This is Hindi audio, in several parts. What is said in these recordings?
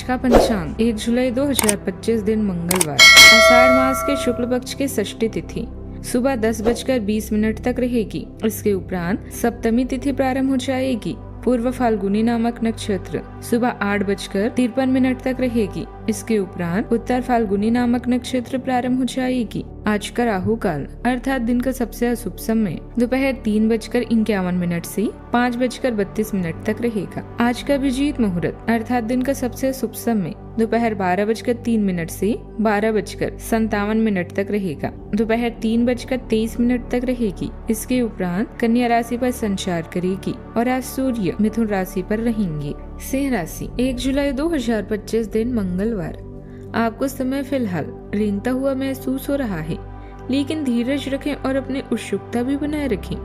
का पंचांग 1 जुलाई 2025 दिन मंगलवार, आषाढ़ मास के शुक्ल पक्ष की षष्ठी तिथि सुबह 10:20 तक रहेगी। इसके उपरांत सप्तमी तिथि प्रारंभ हो जाएगी। पूर्व फाल्गुनी नामक नक्षत्र सुबह 8:53 तक रहेगी। इसके उपरांत उत्तर फाल्गुनी नामक नक्षत्र प्रारंभ हो जाएगी। आज का राहु काल अर्थात दिन का सबसे अशुभ समय दोपहर 3:51 से 5:32 तक रहेगा। आज का अभिजीत मुहूर्त अर्थात दिन का सबसे शुभ समय दोपहर 12:03 से 12:57 तक रहेगा। दोपहर 3:23 तक रहेगी। इसके उपरांत कन्या राशि पर संचार करेगी और आज सूर्य मिथुन राशि पर रहेंगे। सिंह राशि 1 जुलाई 2025 दिन मंगलवार, आपको समय फिलहाल रेंगता हुआ महसूस हो रहा है, लेकिन धीरज रखें और अपनी उत्सुकता भी बनाए रखें।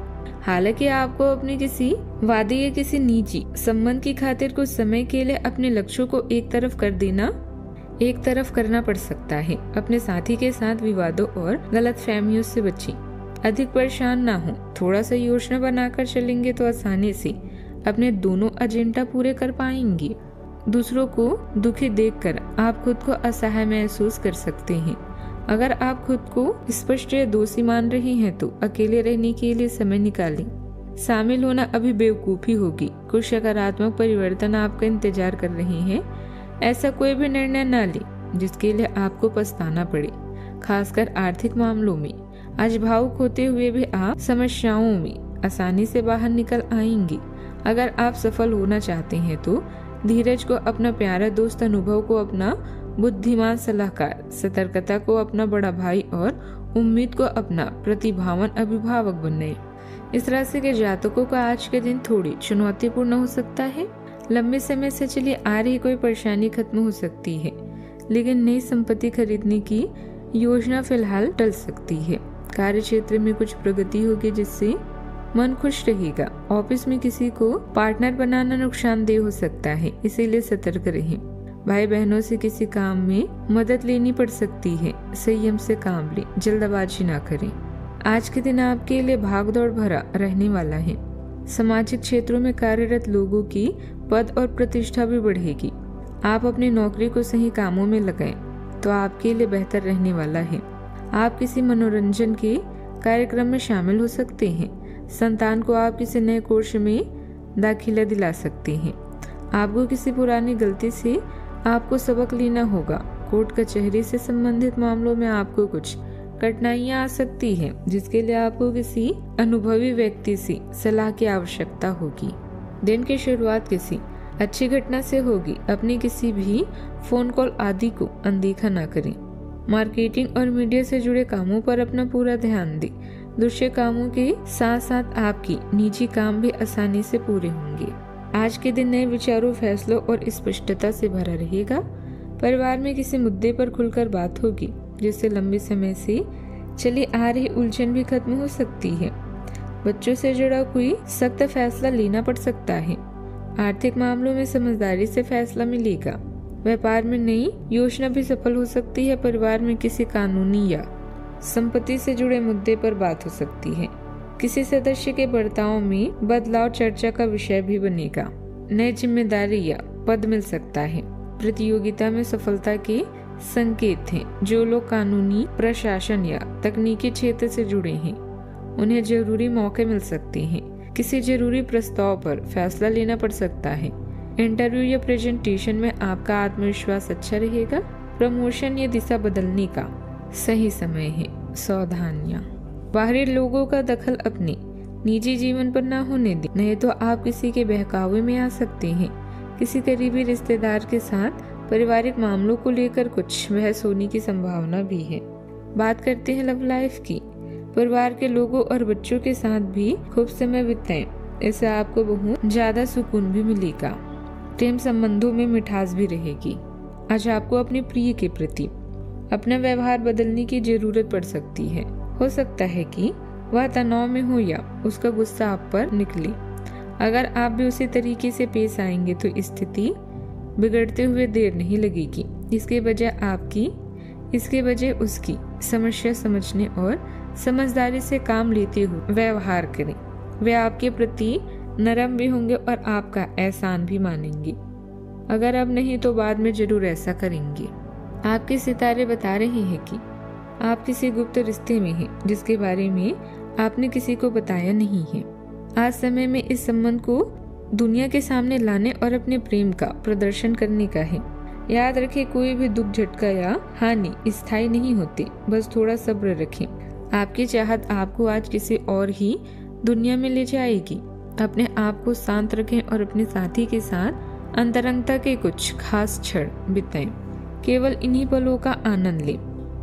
हालांकि आपको अपने किसी वादे या किसी निजी संबंध की खातिर कुछ समय के लिए अपने लक्ष्यों को एक तरफ करना पड़ सकता है। अपने साथी के साथ विवादों और गलतफहमियों से बचें। अधिक परेशान ना हो। थोड़ा सा योजना बनाकर चलेंगे तो आसानी से अपने दोनों एजेंडा पूरे कर पाएंगे। दूसरों को दुखी देखकर आप खुद को असहाय महसूस कर सकते हैं। अगर आप खुद को स्पष्ट या दोषी मान रहे हैं तो अकेले रहने के लिए समय निकालें। शामिल होना अभी बेवकूफी होगी। कुछ सकारात्मक परिवर्तन आपका इंतजार कर रहे हैं। ऐसा कोई भी निर्णय न लें जिसके लिए आपको पछताना पड़े, खासकर आर्थिक मामलों में। आज भावुक होते हुए भी आप समस्याओं में आसानी से बाहर निकल आएंगे। अगर आप सफल होना चाहते हैं तो धीरज को अपना प्यारा दोस्त, अनुभव को अपना बुद्धिमान सलाहकार, सतर्कता को अपना बड़ा भाई और उम्मीद को अपना प्रतिभावान अभिभावक बने। इस राशि के जातकों का आज के दिन थोड़ी चुनौतीपूर्ण हो सकता है। लंबे समय से चली आ रही कोई परेशानी खत्म हो सकती है, लेकिन नई संपत्ति खरीदने की योजना फिलहाल टल सकती है। कार्य क्षेत्र में कुछ प्रगति होगी जिससे मन खुश रहेगा। ऑफिस में किसी को पार्टनर बनाना नुकसानदेह हो सकता है, इसीलिए सतर्क रहें। भाई बहनों से किसी काम में मदद लेनी पड़ सकती है। संयम से काम लें, जल्दबाजी ना करें। आज के दिन आपके लिए भागदौड़ भरा रहने वाला है। सामाजिक क्षेत्रों में कार्यरत लोगों की पद और प्रतिष्ठा भी बढ़ेगी। आप अपनी नौकरी को सही कामों में लगाएं तो आपके लिए बेहतर रहने वाला है। आप किसी मनोरंजन के कार्यक्रम में शामिल हो सकते हैं। संतान को आप किसी नए कोर्स में दाखिला दिला सकते हैं। आपको किसी पुरानी गलती से आपको सबक लेना होगा। कोर्ट कचहरी से संबंधित मामलों में आपको कुछ कठिनाइयां आ सकती हैं, जिसके लिए आपको किसी अनुभवी व्यक्ति से सलाह की आवश्यकता होगी। दिन की शुरुआत किसी अच्छी घटना से होगी। अपनी किसी भी फोन कॉल आदि को अनदेखा न करें। मार्केटिंग और मीडिया से जुड़े कामों पर अपना पूरा ध्यान दें। दूसरे कामों के साथ साथ आपकी निजी काम भी आसानी से पूरे होंगे। आज के दिन नए विचारों, फैसलों और स्पष्टता से भरा रहेगा। परिवार में किसी मुद्दे पर खुलकर बात होगी, जिससे लंबे समय से चली आ रही उलझन भी खत्म हो सकती है। बच्चों से जुड़ा कोई सख्त फैसला लेना पड़ सकता है। आर्थिक मामलों में समझदारी से फैसला मिलेगा। व्यापार में नई योजना भी सफल हो सकती है। परिवार में किसी कानूनी या संपत्ति से जुड़े मुद्दे पर बात हो सकती है। किसी सदस्य के बर्ताव में बदलाव चर्चा का विषय भी बनेगा। नई जिम्मेदारी या पद मिल सकता है। प्रतियोगिता में सफलता के संकेत हैं। जो लोग कानूनी, प्रशासन या तकनीकी क्षेत्र से जुड़े हैं, उन्हें जरूरी मौके मिल सकते हैं। किसी जरूरी प्रस्ताव पर फैसला लेना पड़ सकता है। इंटरव्यू या प्रेजेंटेशन में आपका आत्मविश्वास अच्छा रहेगा। प्रमोशन या दिशा बदलने का सही समय है। सावधानियां, बाहरी लोगों का दखल अपने निजी जीवन पर ना होने दें, नहीं तो आप किसी के बहकावे में आ सकते हैं। किसी करीबी रिश्तेदार के साथ पारिवारिक मामलों को लेकर कुछ बहस होने की संभावना भी है। बात करते हैं लव लाइफ की। परिवार के लोगों और बच्चों के साथ भी खूब समय बिताएं। इससे आपको बहुत ज्यादा सुकून भी मिलेगा। प्रेम संबंधों में मिठास भी रहेगी। आज आपको अपने प्रिय के प्रति अपना व्यवहार बदलने की जरूरत पड़ सकती है। हो सकता है कि वह तनाव में हो या उसका गुस्सा आप पर निकले। अगर आप भी उसी तरीके से पेश आएंगे तो स्थिति बिगड़ते हुए देर नहीं लगेगी। इसके बजाय उसकी समस्या समझने और समझदारी से काम लेते हुए व्यवहार करें। वे आपके प्रति नरम भी होंगे और आपका एहसान भी मानेंगे। अगर अब नहीं तो बाद में जरूर ऐसा करेंगे। आपके सितारे बता रहे हैं कि आप किसी गुप्त रिश्ते में हैं जिसके बारे में आपने किसी को बताया नहीं है। आज समय में इस संबंध को दुनिया के सामने लाने और अपने प्रेम का प्रदर्शन करने का है। याद रखें, कोई भी दुख, झटका या हानि स्थायी नहीं होती, बस थोड़ा सब्र रखें। आपकी चाहत आपको आज किसी और ही दुनिया में ले जाएगी। अपने आप को शांत रखें और अपने साथी के साथ अंतरंगता के कुछ खास क्षण बिताएं। केवल इन्हीं पलों का आनंद लें।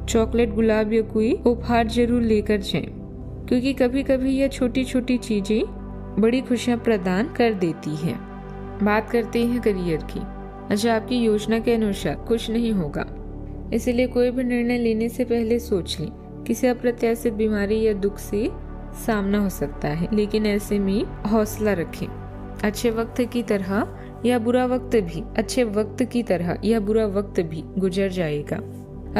चॉकलेट, गुलाब या कोई उपहार जरूर लेकर जाएं, क्योंकि कभी कभी यह छोटी छोटी चीजें बड़ी खुशियां प्रदान कर देती हैं। बात करते हैं करियर की। अच्छा, आपकी योजना के अनुसार कुछ नहीं होगा, इसलिए कोई भी निर्णय लेने से पहले सोच लें। किसी अप्रत्याशित बीमारी या दुख से सामना हो सकता है, लेकिन ऐसे में हौसला रखें। अच्छे वक्त की तरह या बुरा वक्त भी गुजर जाएगा।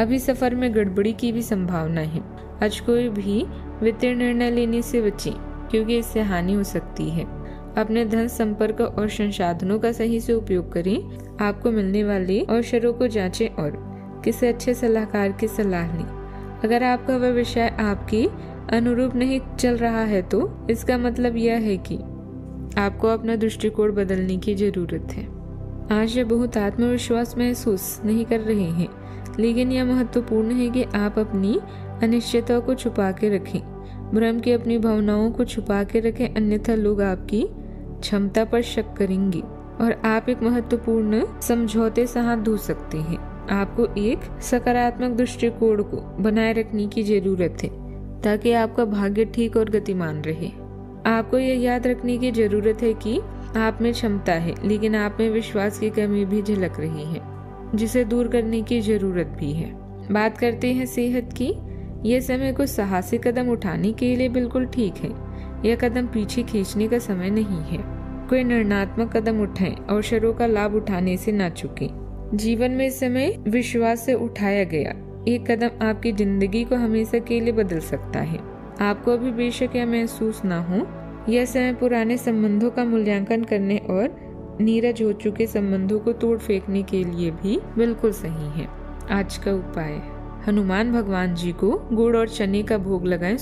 अभी सफर में गड़बड़ी की भी संभावना है। आज कोई भी वित्तीय निर्णय लेने से बचें, क्योंकि इससे हानि हो सकती है। अपने धन, संपर्क और संसाधनों का सही से उपयोग करें। आपको मिलने वाले अवसरों को जांचें और किसी अच्छे सलाहकार की सलाह लें। अगर आपका वह विषय आपके अनुरूप नहीं चल रहा है तो इसका मतलब यह है कि आपको अपना दृष्टिकोण बदलने की जरूरत है। आज ये बहुत आत्मविश्वास महसूस नहीं कर रहे हैं, लेकिन यह महत्वपूर्ण है कि आप अपनी अनिश्चितता को छुपा के रखें। भ्रम की अपनी भावनाओं को छुपा के रखें, अन्यथा लोग आपकी क्षमता पर शक करेंगे और आप एक महत्वपूर्ण समझौते से हाथ धो सकते हैं। आपको एक सकारात्मक दृष्टिकोण को बनाए रखने की जरूरत है ताकि आपका भाग्य ठीक और गतिमान रहे। आपको यह याद रखने की जरूरत है कि आप में क्षमता है, लेकिन आप में विश्वास की कमी भी झलक रही है, जिसे दूर करने की जरूरत भी है। बात करते हैं सेहत की। यह समय कुछ साहसी कदम उठाने के लिए बिल्कुल ठीक है। यह कदम पीछे खींचने का समय नहीं है। कोई निर्णयात्मक कदम उठाएं, अवसरों का लाभ उठाने से ना चूकें। जीवन में इस समय विश्वास से उठाया गया एक कदम आपकी जिंदगी को हमेशा के लिए बदल सकता है। आपको अभी बेशक यह महसूस ना हो, यह समय पुराने संबंधों का मूल्यांकन करने और नीरज हो चुके संबंधों को तोड़ फेंकने के लिए भी बिल्कुल सही है। आज का उपाय, हनुमान भगवान जी को गुड़ और चने का भोग लगाएं।